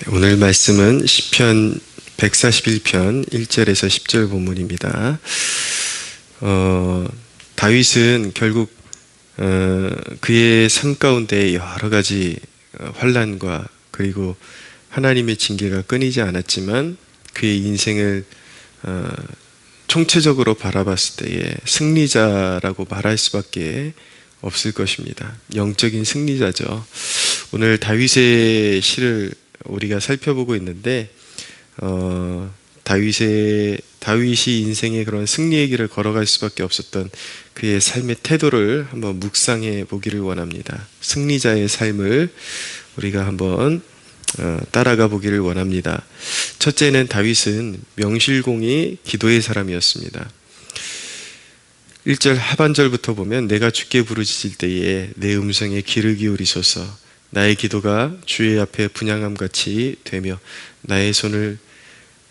오늘 말씀은 시편 141편 1절에서 10절 본문입니다. 다윗은 결국 그의 삶 가운데 여러 가지 환난과 그리고 하나님의 징계가 끊이지 않았지만 그의 인생을 총체적으로 바라봤을 때에 승리자라고 말할 수밖에 없을 것입니다. 영적인 승리자죠. 오늘 다윗의 시를 우리가 살펴보고 있는데 다윗이 인생의 그런 승리의 길을 걸어갈 수밖에 없었던 그의 삶의 태도를 한번 묵상해 보기를 원합니다. 승리자의 삶을 우리가 한번 따라가 보기를 원합니다. 첫째는 다윗은 명실공히 기도의 사람이었습니다. 1절 하반절부터 보면 내가 주께 부르짖을 때에 내 음성에 귀를 기울이소서. 나의 기도가 주의 앞에 분향함같이 되며 나의 손을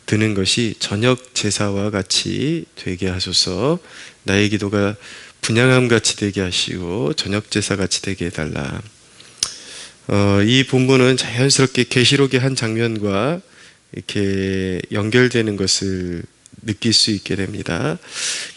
드는 것이 저녁 제사와 같이 되게 하소서. 나의 기도가 분향함같이 되게 하시고 저녁 제사같이 되게 해달라. 이 본문은 자연스럽게 계시록의 한 장면과 이렇게 연결되는 것을 느낄 수 있게 됩니다.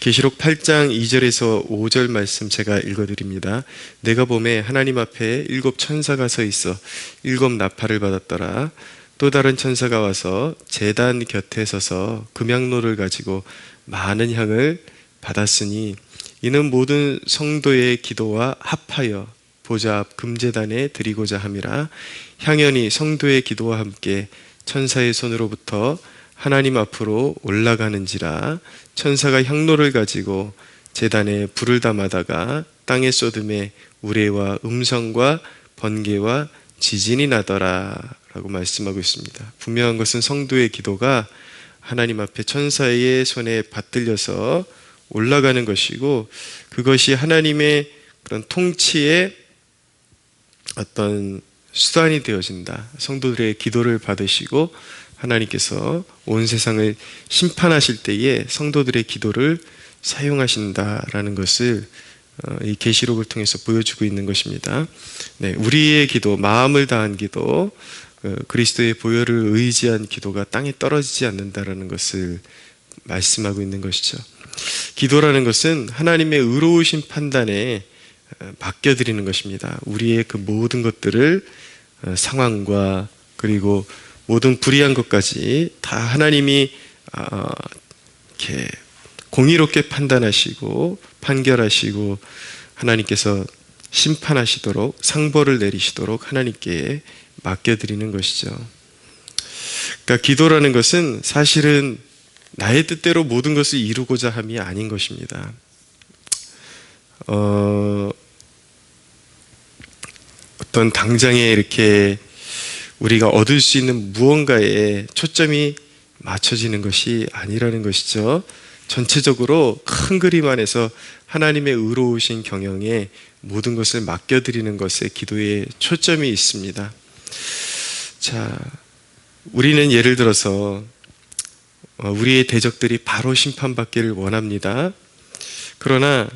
계시록 8장 2절에서 5절 말씀 제가 읽어드립니다. 내가 보매 하나님 앞에 7 천사가 서 있어 7 나팔을 받았더라. 또 다른 천사가 와서 제단 곁에 서서 금향로를 가지고 많은 향을 받았으니 이는 모든 성도의 기도와 합하여 보좌 앞 금제단에 드리고자 함이라. 향연이 성도의 기도와 함께 천사의 손으로부터 하나님 앞으로 올라가는지라. 천사가 향로를 가지고 제단에 불을 담아다가 땅에 쏟음에 우레와 음성과 번개와 지진이 나더라 라고 말씀하고 있습니다. 분명한 것은 성도의 기도가 하나님 앞에 천사의 손에 받들려서 올라가는 것이고, 그것이 하나님의 그런 통치의 어떤 수단이 되어진다. 성도들의 기도를 받으시고 하나님께서 온 세상을 심판하실 때에 성도들의 기도를 사용하신다라는 것을 이 계시록을 통해서 보여주고 있는 것입니다. 네, 우리의 기도, 마음을 다한 기도, 그리스도의 보혈을 의지한 기도가 땅에 떨어지지 않는다라는 것을 말씀하고 있는 것이죠. 기도라는 것은 하나님의 의로우신 판단에 맡겨드리는 것입니다. 우리의 그 모든 것들을 상황과 그리고 모든 불의한 것까지 다 하나님이 이렇게 공의롭게 판단하시고 판결하시고 하나님께서 심판하시도록 상벌을 내리시도록 하나님께 맡겨드리는 것이죠. 그러니까 기도라는 것은 사실은 나의 뜻대로 모든 것을 이루고자 함이 아닌 것입니다. 어떤 당장에 이렇게 우리가 얻을 수 있는 무언가에 초점이 맞춰지는 것이 아니라는 것이죠. 전체적으로 큰 그림 안에서 하나님의 의로우신 경영에 모든 것을 맡겨드리는 것에 기도에 초점이 있습니다. 자, 우리는 예를 들어서 우리의 대적들이 바로 심판받기를 원합니다. 그러나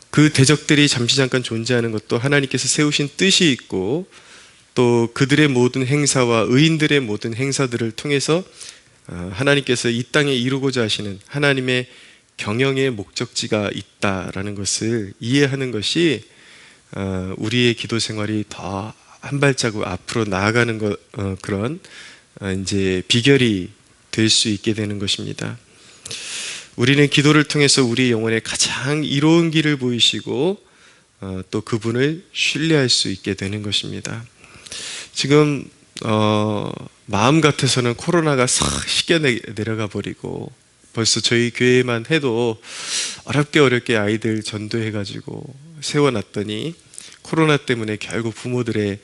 그 대적들이 잠시 잠깐 존재하는 것도 하나님께서 세우신 뜻이 있고, 또 그들의 모든 행사와 의인들의 모든 행사들을 통해서 하나님께서 이 땅에 이루고자 하시는 하나님의 경영의 목적지가 있다라는 것을 이해하는 것이 우리의 기도 생활이 더 한 발자국 앞으로 나아가는 그런 이제 비결이 될 수 있게 되는 것입니다. 우리는 기도를 통해서 우리 영혼에 가장 이로운 길을 보이시고 또 그분을 신뢰할 수 있게 되는 것입니다. 지금 마음 같아서는 코로나가 싹 씻겨 내려가 버리고 벌써 저희 교회만 해도 어렵게 아이들 전도해가지고 세워놨더니 코로나 때문에 결국 부모들의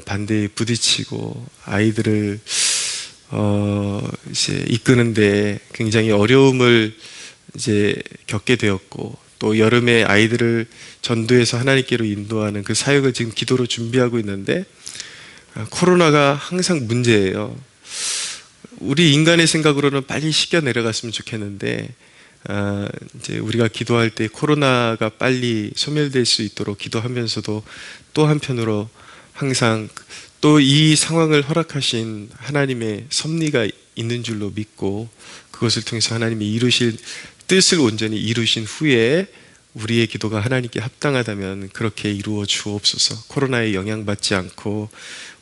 반대에 부딪히고 아이들을 이제 이끄는데 굉장히 어려움을 이제 겪게 되었고, 또 여름에 아이들을 전도해서 하나님께로 인도하는 그 사역을 지금 기도로 준비하고 있는데 코로나가 항상 문제예요. 우리 인간의 생각으로는 빨리 씻겨 내려갔으면 좋겠는데 이제 우리가 기도할 때 코로나가 빨리 소멸될 수 있도록 기도하면서도 또 한편으로 항상 또 이 상황을 허락하신 하나님의 섭리가 있는 줄로 믿고 그것을 통해서 하나님이 이루실 뜻을 온전히 이루신 후에 우리의 기도가 하나님께 합당하다면 그렇게 이루어 주옵소서. 코로나에 영향받지 않고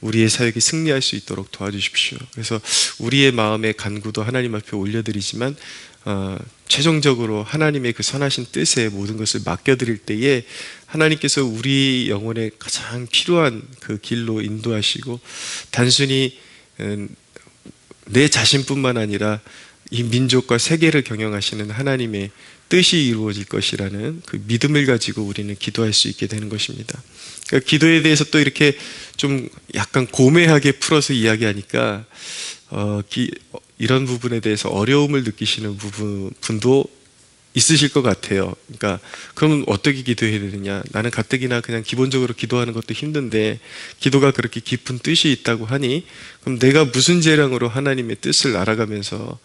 우리의 사역이 승리할 수 있도록 도와주십시오. 그래서 우리의 마음의 간구도 하나님 앞에 올려드리지만 최종적으로 하나님의 그 선하신 뜻에 모든 것을 맡겨드릴 때에 하나님께서 우리 영혼에 가장 필요한 그 길로 인도하시고 단순히 내 자신뿐만 아니라 이 민족과 세계를 경영하시는 하나님의 뜻이 이루어질 것이라는 그 믿음을 가지고 우리는 기도할 수 있게 되는 것입니다. 그러니까 기도에 대해서 또 이렇게 좀 약간 고매하게 풀어서 이야기하니까 이런 부분에 대해서 어려움을 느끼시는 분도 있으실 것 같아요. 그러니까 그러면 어떻게 기도해야 되느냐? 나는 가뜩이나 그냥 기본적으로 기도하는 것도 힘든데 기도가 그렇게 깊은 뜻이 있다고 하니 그럼 내가 무슨 재량으로 하나님의 뜻을 알아가면서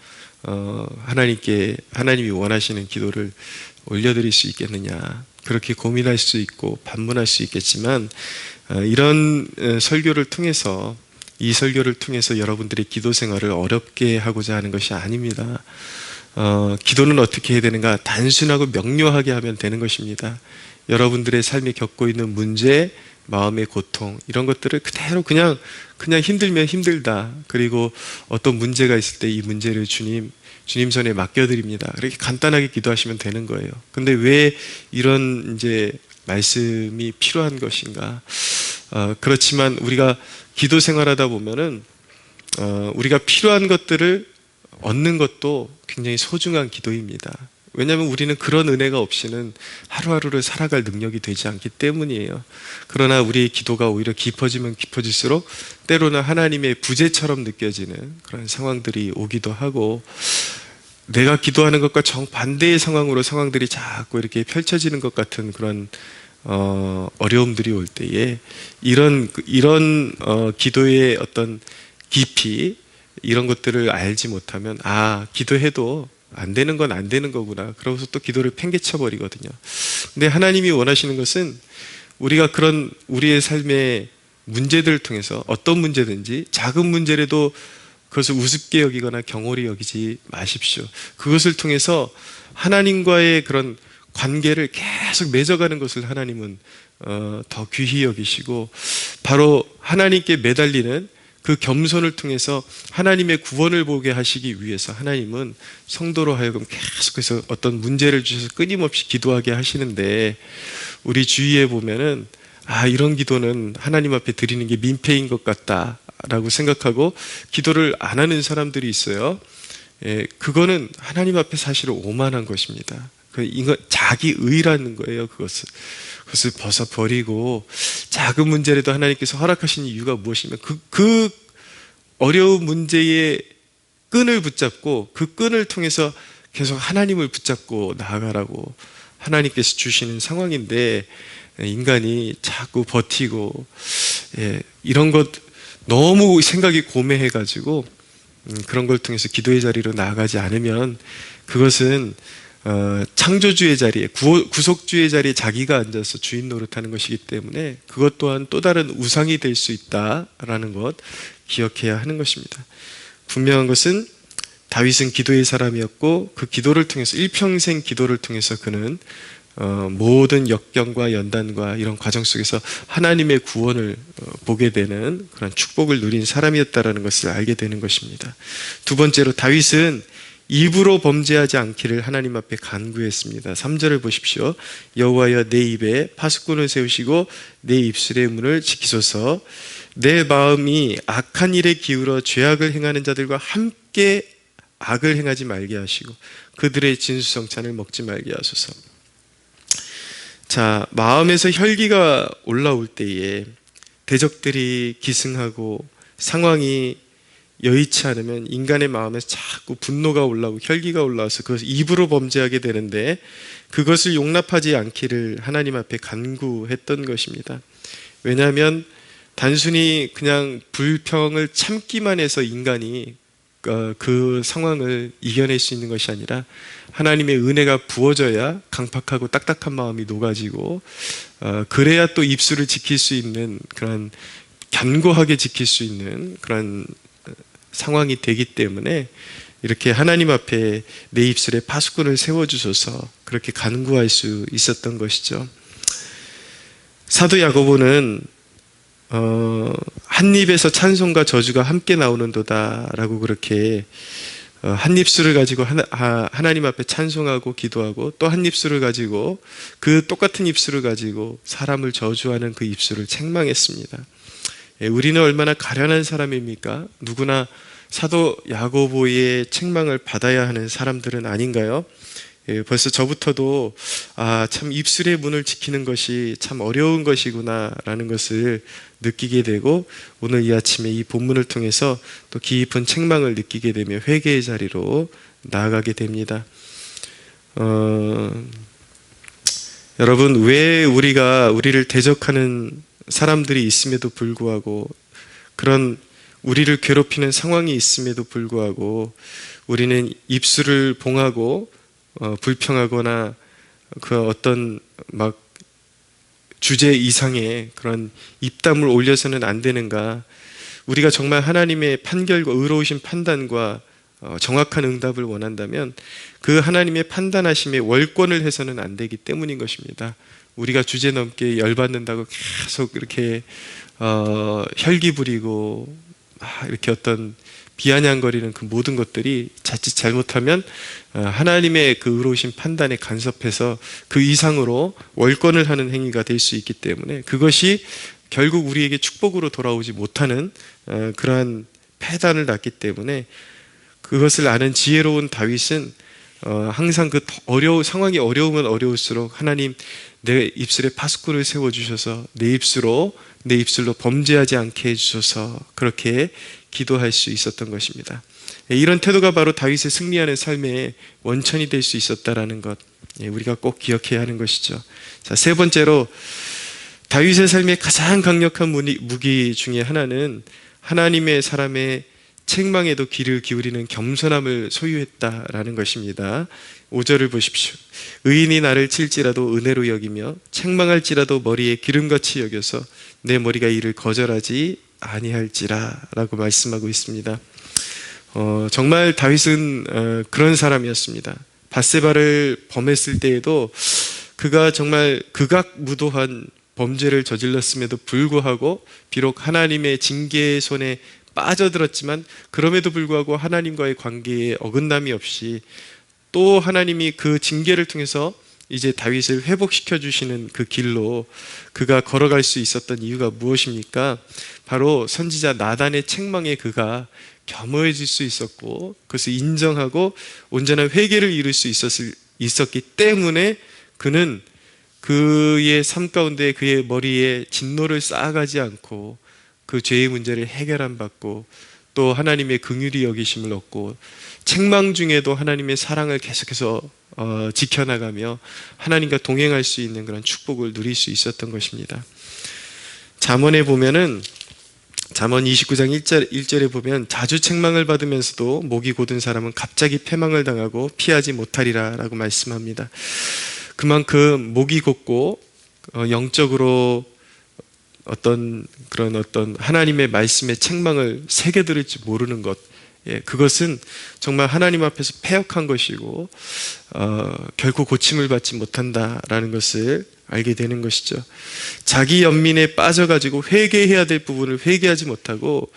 하나님이 원하시는 기도를 올려드릴 수 있겠느냐? 그렇게 고민할 수 있고 반문할 수 있겠지만 이런 설교를 통해서 이 설교를 통해서 여러분들의 기도 생활을 어렵게 하고자 하는 것이 아닙니다. 기도는 어떻게 해야 되는가? 단순하고 명료하게 하면 되는 것입니다. 여러분들의 삶에 겪고 있는 문제, 마음의 고통 이런 것들을 그대로 그냥 힘들면 힘들다. 그리고 어떤 문제가 있을 때 이 문제를 주님 손에 맡겨드립니다. 그렇게 간단하게 기도하시면 되는 거예요. 근데 왜 이런 이제 말씀이 필요한 것인가? 그렇지만 우리가 기도 생활하다 보면은 우리가 필요한 것들을 얻는 것도 굉장히 소중한 기도입니다. 왜냐하면 우리는 그런 은혜가 없이는 하루하루를 살아갈 능력이 되지 않기 때문이에요. 그러나 우리의 기도가 오히려 깊어지면 깊어질수록 때로는 하나님의 부재처럼 느껴지는 그런 상황들이 오기도 하고 내가 기도하는 것과 정반대의 상황들이 자꾸 이렇게 펼쳐지는 것 같은 그런 어려움들이 올 때에 이런 기도의 어떤 깊이 이런 것들을 알지 못하면 기도해도 안 되는 건 안 되는 거구나. 그러고서 또 기도를 팽개쳐 버리거든요. 근데 하나님이 원하시는 것은 우리가 그런 우리의 삶의 문제들을 통해서 어떤 문제든지 작은 문제라도 그것을 우습게 여기거나 경홀히 여기지 마십시오. 그것을 통해서 하나님과의 그런 관계를 계속 맺어가는 것을 하나님은 더 귀히 여기시고 바로 하나님께 매달리는 그 겸손을 통해서 하나님의 구원을 보게 하시기 위해서 하나님은 성도로 하여금 계속해서 어떤 문제를 주셔서 끊임없이 기도하게 하시는데 우리 주위에 보면은 이런 기도는 하나님 앞에 드리는 게 민폐인 것 같다라고 생각하고 기도를 안 하는 사람들이 있어요. 그거는 하나님 앞에 사실은 오만한 것입니다. 이거 자기 의라는 거예요. 그것을 벗어버리고 작은 문제라도 하나님께서 허락하신 이유가 무엇이면 그 어려운 문제의 끈을 붙잡고 그 끈을 통해서 계속 하나님을 붙잡고 나아가라고 하나님께서 주시는 상황인데 인간이 자꾸 버티고 이런 것 너무 생각이 고매해가지고 그런 걸 통해서 기도의 자리로 나아가지 않으면 그것은 창조주의 자리에 구속주의 자리에 자기가 앉아서 주인 노릇하는 것이기 때문에 그것 또한 또 다른 우상이 될 수 있다라는 것 기억해야 하는 것입니다. 분명한 것은 다윗은 기도의 사람이었고 그 기도를 통해서 일평생 기도를 통해서 그는 모든 역경과 연단과 이런 과정 속에서 하나님의 구원을 보게 되는 그런 축복을 누린 사람이었다라는 것을 알게 되는 것입니다. 두 번째로 다윗은 입으로 범죄하지 않기를 하나님 앞에 간구했습니다. 3절을 보십시오. 여호와여 내 입에 파수꾼을 세우시고 내 입술의 문을 지키소서. 내 마음이 악한 일에 기울어 죄악을 행하는 자들과 함께 악을 행하지 말게 하시고 그들의 진수성찬을 먹지 말게 하소서. 자, 마음에서 혈기가 올라올 때에 대적들이 기승하고 상황이 여의치 않으면 인간의 마음에서 자꾸 분노가 올라오고 혈기가 올라와서 그것을 입으로 범죄하게 되는데 그것을 용납하지 않기를 하나님 앞에 간구했던 것입니다. 왜냐하면 단순히 그냥 불평을 참기만 해서 인간이 그 상황을 이겨낼 수 있는 것이 아니라 하나님의 은혜가 부어져야 강팍하고 딱딱한 마음이 녹아지고 그래야 또 입술을 지킬 수 있는 그런 견고하게 지킬 수 있는 그런 상황이 되기 때문에 이렇게 하나님 앞에 내 입술에 파수꾼을 세워주셔서 그렇게 간구할 수 있었던 것이죠. 사도 야고보는 한 입에서 찬송과 저주가 함께 나오는도다 라고 그렇게 한 입술을 가지고 하나님 앞에 찬송하고 기도하고 또 한 입술을 가지고 그 똑같은 입술을 가지고 사람을 저주하는 그 입술을 책망했습니다. 우리는 얼마나 가련한 사람입니까? 누구나 사도 야고보의 책망을 받아야 하는 사람들은 아닌가요? 벌써 저부터도 참 입술의 문을 지키는 것이 참 어려운 것이구나 라는 것을 느끼게 되고, 오늘 이 아침에 이 본문을 통해서 또 깊은 책망을 느끼게 되며 회개의 자리로 나아가게 됩니다. 여러분, 왜 우리를 대적하는 사람들이 있음에도 불구하고, 그런 우리를 괴롭히는 상황이 있음에도 불구하고 우리는 입술을 봉하고 불평하거나 그 어떤 막 주제 이상의 그런 입담을 올려서는 안 되는가? 우리가 정말 하나님의 판결과 의로우신 판단과 정확한 응답을 원한다면 그 하나님의 판단하심에 월권을 해서는 안 되기 때문인 것입니다. 우리가 주제 넘게 열받는다고 계속 이렇게 혈기 부리고 이렇게 어떤 비아냥거리는 그 모든 것들이 자칫 잘못하면 하나님의 그 의로우신 판단에 간섭해서 그 이상으로 월권을 하는 행위가 될 수 있기 때문에 그것이 결국 우리에게 축복으로 돌아오지 못하는 그러한 패단을 낳기 때문에, 그것을 아는 지혜로운 다윗은 항상 그 상황이 어려우면 어려울수록 하나님, 내 입술에 파수꾼을 세워주셔서 내 입술로 범죄하지 않게 해주셔서 그렇게 기도할 수 있었던 것입니다. 이런 태도가 바로 다윗의 승리하는 삶의 원천이 될 수 있었다라는 것, 우리가 꼭 기억해야 하는 것이죠. 자, 세 번째로 다윗의 삶의 가장 강력한 무기 중에 하나는 하나님의 사람의 책망에도 귀를 기울이는 겸손함을 소유했다라는 것입니다. 5절을 보십시오. 의인이 나를 칠지라도 은혜로 여기며 책망할지라도 머리에 기름같이 여겨서 내 머리가 이를 거절하지 아니할지라 라고 말씀하고 있습니다. 정말 다윗은 그런 사람이었습니다. 밧세바를 범했을 때에도 그가 정말 극악무도한 범죄를 저질렀음에도 불구하고 비록 하나님의 징계의 손에 빠져들었지만 그럼에도 불구하고 하나님과의 관계에 어긋남이 없이 또 하나님이 그 징계를 통해서 이제 다윗을 회복시켜 주시는 그 길로 그가 걸어갈 수 있었던 이유가 무엇입니까? 바로 선지자 나단의 책망에 그가 겸허해질 수 있었고 그것을 인정하고 온전한 회개를 이룰 수 있었기 때문에 그는 그의 삶 가운데 그의 머리에 진노를 쌓아가지 않고 그 죄의 문제를 해결함 받고 또 하나님의 긍휼히 여기심을 얻고 책망 중에도 하나님의 사랑을 계속해서 지켜나가며 하나님과 동행할 수 있는 그런 축복을 누릴 수 있었던 것입니다. 잠언에 보면은 잠언 29장 1절에 보면 자주 책망을 받으면서도 목이 곧은 사람은 갑자기 패망을 당하고 피하지 못하리라 라고 말씀합니다. 그만큼 목이 곧고 영적으로 어떤 하나님의 말씀의 책망을 새겨 들을지 모르는 것, 그것은 정말 하나님 앞에서 패역한 것이고 결코 고침을 받지 못한다라는 것을 알게 되는 것이죠. 자기 연민에 빠져가지고 회개해야 될 부분을 회개하지 못하고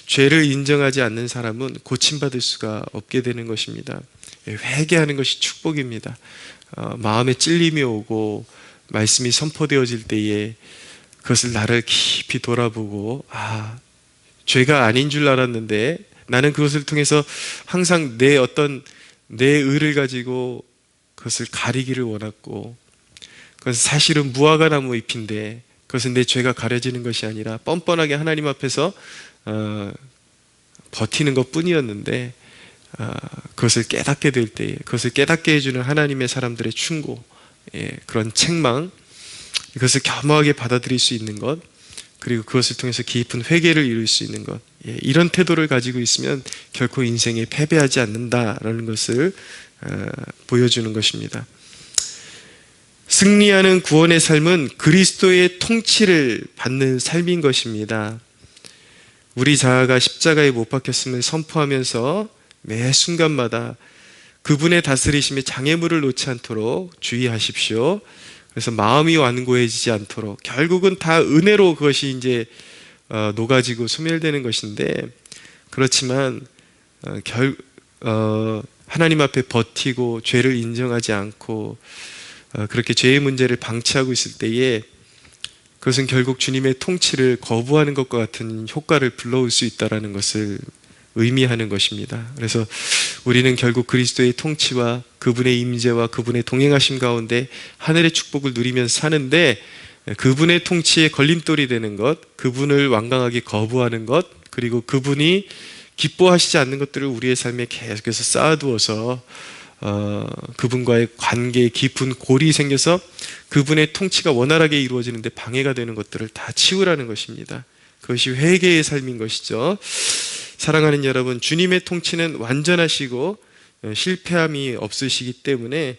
죄를 인정하지 않는 사람은 고침받을 수가 없게 되는 것입니다. 회개하는 것이 축복입니다. 마음에 찔림이 오고 말씀이 선포되어질 때에 그것을 나를 깊이 돌아보고 죄가 아닌 줄 알았는데 나는 그것을 통해서 항상 내 의를 가지고 그것을 가리기를 원했고 그것은 사실은 무화과 나무 잎인데 그것은 내 죄가 가려지는 것이 아니라 뻔뻔하게 하나님 앞에서 버티는 것 뿐이었는데 그것을 깨닫게 될 때에 그것을 깨닫게 해주는 하나님의 사람들의 충고, 그런 책망, 이것을 겸허하게 받아들일 수 있는 것, 그리고 그것을 통해서 깊은 회개를 이룰 수 있는 것, 이런 태도를 가지고 있으면 결코 인생에 패배하지 않는다라는 것을 보여주는 것입니다. 승리하는 구원의 삶은 그리스도의 통치를 받는 삶인 것입니다. 우리 자아가 십자가에 못 박혔음을 선포하면서 매 순간마다 그분의 다스리심에 장애물을 놓지 않도록 주의하십시오. 그래서 마음이 완고해지지 않도록, 결국은 다 은혜로 그것이 이제 녹아지고 소멸되는 것인데, 그렇지만 하나님 앞에 버티고 죄를 인정하지 않고 그렇게 죄의 문제를 방치하고 있을 때에 그것은 결국 주님의 통치를 거부하는 것과 같은 효과를 불러올 수 있다는 것을 의미하는 것입니다. 그래서 우리는 결국 그리스도의 통치와 그분의 임재와 그분의 동행하심 가운데 하늘의 축복을 누리면서 사는데, 그분의 통치에 걸림돌이 되는 것, 그분을 완강하게 거부하는 것, 그리고 그분이 기뻐하시지 않는 것들을 우리의 삶에 계속해서 쌓아두어서 그분과의 관계에 깊은 골이 생겨서 그분의 통치가 원활하게 이루어지는데 방해가 되는 것들을 다 치우라는 것입니다. 그것이 회개의 삶인 것이죠. 사랑하는 여러분, 주님의 통치는 완전하시고 실패함이 없으시기 때문에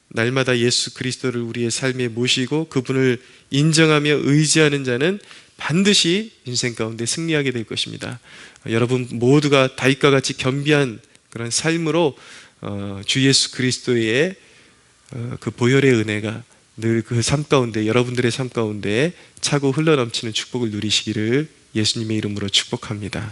날마다 예수 그리스도를 우리의 삶에 모시고 그분을 인정하며 의지하는 자는 반드시 인생 가운데 승리하게 될 것입니다. 여러분 모두가 다윗과 같이 겸비한 그런 삶으로 주 예수 그리스도의 그 보혈의 은혜가 늘 그 삶 가운데, 여러분들의 삶 가운데 차고 흘러넘치는 축복을 누리시기를 예수님의 이름으로 축복합니다.